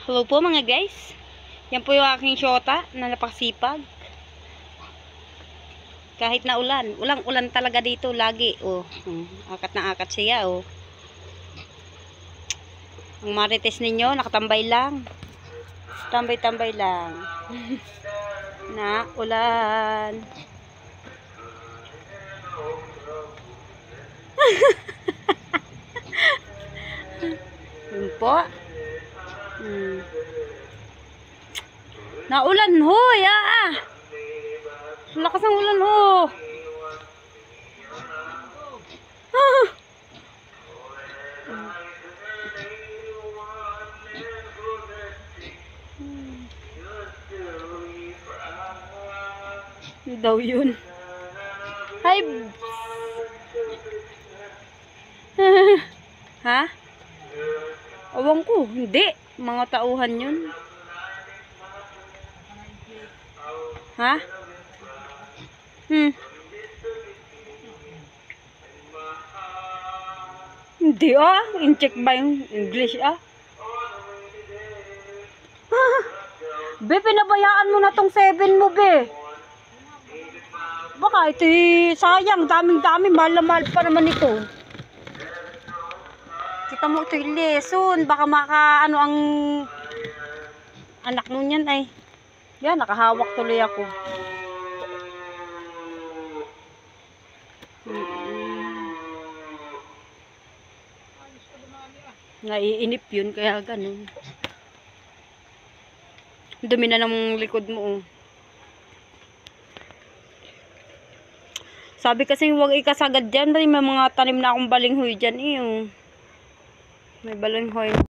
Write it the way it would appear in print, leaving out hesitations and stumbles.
Hello po mga guys. Yan po yung aking shota na napakasipag. Kahit na ulan. Ulang-ulan talaga dito lagi. Oh, akat na akat siya. Oh. Ang marites ninyo, nakatambay lang. Tambay-tambay lang. Na ulan. Yun po. Naulan ho, ya. Lakas ng ulan ho. Ah. Daw yun. Hi. Ha? Awang ko, hindi. Mga tauhan yun. Ha? Hindi in-check ba yung English Be, pinabayaan mo na tong 7 mo, be. Baka ito sayang, daming-dami, mahal na mahal pa naman ito. Kita mo ito yung lesson, baka ano ang anak nun yan ay. Yan, nakahawak tuloy ako. Naiinip yun, kaya ganun. Dumi na ng likod mo. Sabi kasi huwag ikasagad dyan. May mga tanim na akong balinghoy dyan. May balinghoy.